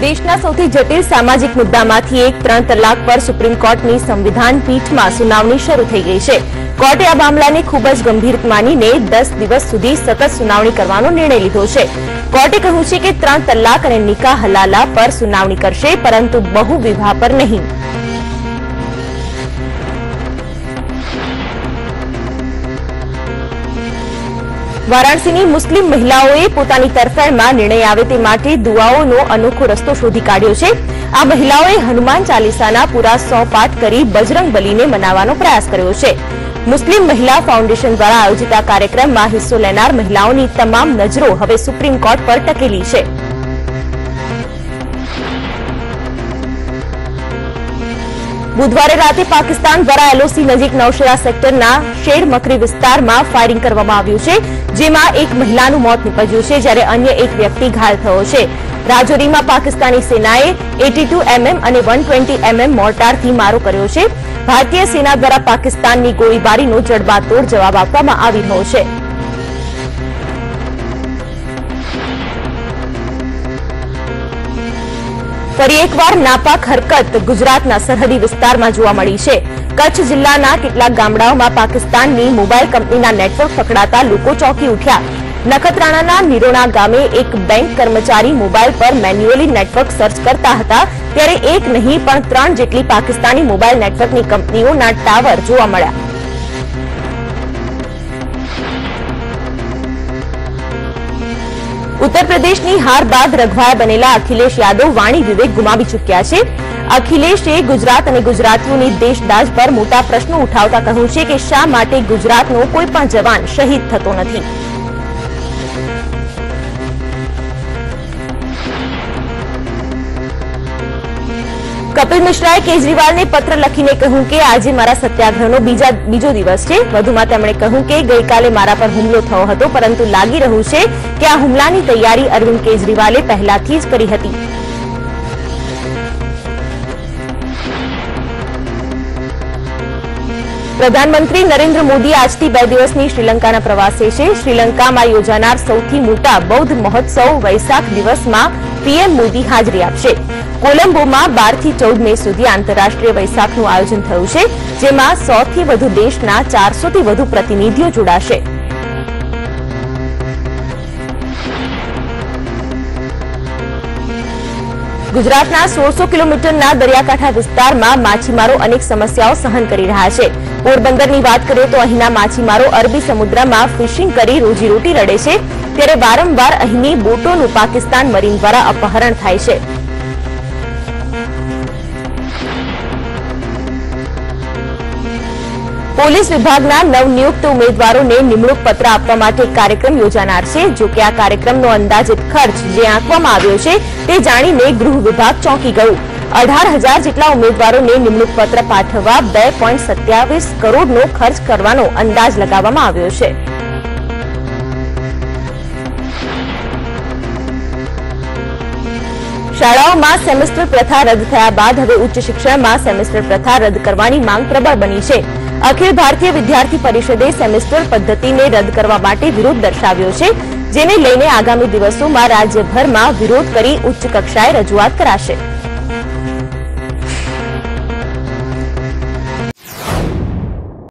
દેશના સૌથી જટિલ સામાજિક મુદ્દામાંથી એક 3 તલાક પર સુપ્રીમ કોર્ટની સંવિધાન પીઠમાં સુનાવણી શરૂ થઈ ગઈ છે। કોર્ટે આ મામલાને ખૂબ જ ગંભીર માનીને 10 દિવસ સુધી સતત સુનાવણી કરવાનો નિર્ણય લીધો છે। કોર્ટે કહ્યું છે કે 3 તલાક અને નિકાહ હલાલા પર સુનાવણી કરશે, પરંતુ બહુ વિવાહ પર નહીં। વારાણસીની મુસ્લિમ મહિલાઓએ પોતાની તરફેણમાં નિર્ણય આવે તે માટે દુઆઓનો અનોખો રસ્તો શોધી કાઢ્યો છે। આ મહિલાઓએ હનુમાન ચાલીસાના પૂરા 100 પાઠ કરી બજરંગબલીને મનાવવાનો પ્રયાસ કર્યો છે। મુસ્લિમ મહિલા ફાઉન્ડેશન દ્વારા આયોજિત આ કાર્યક્રમમાં હિસ્સો લેનાર મહિલાઓની તમામ નજરો હવે સુપ્રીમ કોર્ટ પર ટકેલી છે। બુધવારે રાતે પાકિસ્તાન દ્વારા એલઓસી નજીક નૌશેરા સેક્ટરના શેર મકરી વિસ્તારમાં ફાયરિંગ કરવામાં આવ્યું છે, જેમાં એક મહિલાનું મોત નીપજ્યું છે, જ્યારે અન્ય એક વ્યક્તિ ઘાયલ થયો છે। રાજૌરીમાં પાકિસ્તાની સેનાએ 82mm અને 120mm મોર્ટારથી મારો કર્યો છે। ભારતીય સેના દ્વારા પાકિસ્તાનની ગોળીબારીનો જડબાતોડ જવાબ આપવામાં આવી રહ્યો છે। ફરી એકવાર નાપાક હરકત ગુજરાતના સરહદી વિસ્તારમાં જોવા મળી છે। કચ્છ જિલ્લાના કેટલાક ગામડાઓમાં પાકિસ્તાનની મોબાઈલ કંપનીના નેટવર્ક પકડાતા લોકો ચોંકી ઉઠ્યા। નખત્રાણાના નિરોણા ગામે એક બેંક કર્મચારી મોબાઈલ પર મેન્યુઅલી નેટવર્ક સર્ચ કરતા હતા, ત્યારે એક નહીં પણ 3 જેટલી પાકિસ્તાની મોબાઈલ નેટવર્કની કંપનીઓના ટાવર જોવા મળ્યા। ઉત્તર પ્રદેશની હાર બાદ રઘવાયા બનેલા અખિલેશ યાદવ વાણી વિવેક ગુમાવી ચૂક્યા છે। અખિલેશે ગુજરાત અને ગુજરાતીઓની દેશદાઝ પર મોટા પ્રશ્નો ઉઠાવતા કહ્યું છે કે શા માટે ગુજરાતનો કોઈ પણ જવાન શહીદ થતો નથી। કપિલ મિશ્રાએ કેજરીવાલને પત્ર લખીને કહ્યું કે આજે મારા સત્યાગ્રહનો બીજો દિવસ છે। વધુમાં તેમણે કહ્યું કે ગઈકાલે મારા પર હુમલો થયો હતો, પરંતુ લાગી રહ્યું છે કે આ હુમલાની તૈયારી અરવિંદ કેજરીવાલે પહેલાથી જ કરી હતી। પ્રધાનમંત્રી નરેન્દ્ર મોદી આજથી 2 દિવસની શ્રીલંકાના પ્રવાસે છે। શ્રીલંકામાં યોજાનાર સૌથી મોટા બૌદ્ધ મહોત્સવ વૈશાખ દિવસમાં પીએમ મોદી હાજરી આપશે। કોલંબોમાં 12 થી 14 મે સુધી આંતરરાષ્ટ્રીય વૈશાખનું આયોજન થયું છે, જેમાં 100 થી વધુ દેશના 400 થી વધુ પ્રતિનિધિઓ જોડાશે। ગુજરાતના 1600 કિલોમીટરના દરિયાકાંઠા વિસ્તારમાં માછીમારો અનેક સમસ્યાઓ સહન કરી રહ્યા છે। પોરબંદરની વાત કરીએ તો અહીંના માછીમારો અરબી સમુદ્રમાં ફિશિંગ કરી રોજીરોટી રડે છે, ત્યારે વારંવાર અહીંની બોટોનું પાકિસ્તાન મરીન દ્વારા અપહરણ થાય છે। પોલીસ વિભાગના નવનિયુક્ત ઉમેદવારોને નિમણૂક પત્ર આપવા માટે એક કાર્યક્રમ યોજાનાર છે। જો કે આ કાર્યક્રમનો અંદાજિત ખર્ચ જે આંકવામાં આવ્યો છે તે જાણીને ગૃહ વિભાગ ચોંકી ગયું। 18,000 જેટલા ઉમેદવારોને નિમણૂક પત્ર પાઠવવા 2.27 કરોડનો ખર્ચ કરવાનો અંદાજ લગાવવામાં આવ્યો છે। શાળાઓમાં સેમેસ્ટર પ્રથા રદ થયા બાદ હવે ઉચ્ચ શિક્ષણમાં સેમેસ્ટર પ્રથા રદ કરવાની માંગ પ્રબળ બની છે। અખિલ ભારતીય વિદ્યાર્થી પરિષદે સેમેસ્ટર પદ્ધતિને રદ કરવા માટે વિરોધ દર્શાવ્યો છે, જેને લઈને આગામી દિવસોમાં રાજ્યભરમાં વિરોધ કરી ઉચ્ચ કક્ષાએ રજૂઆત કરાશે।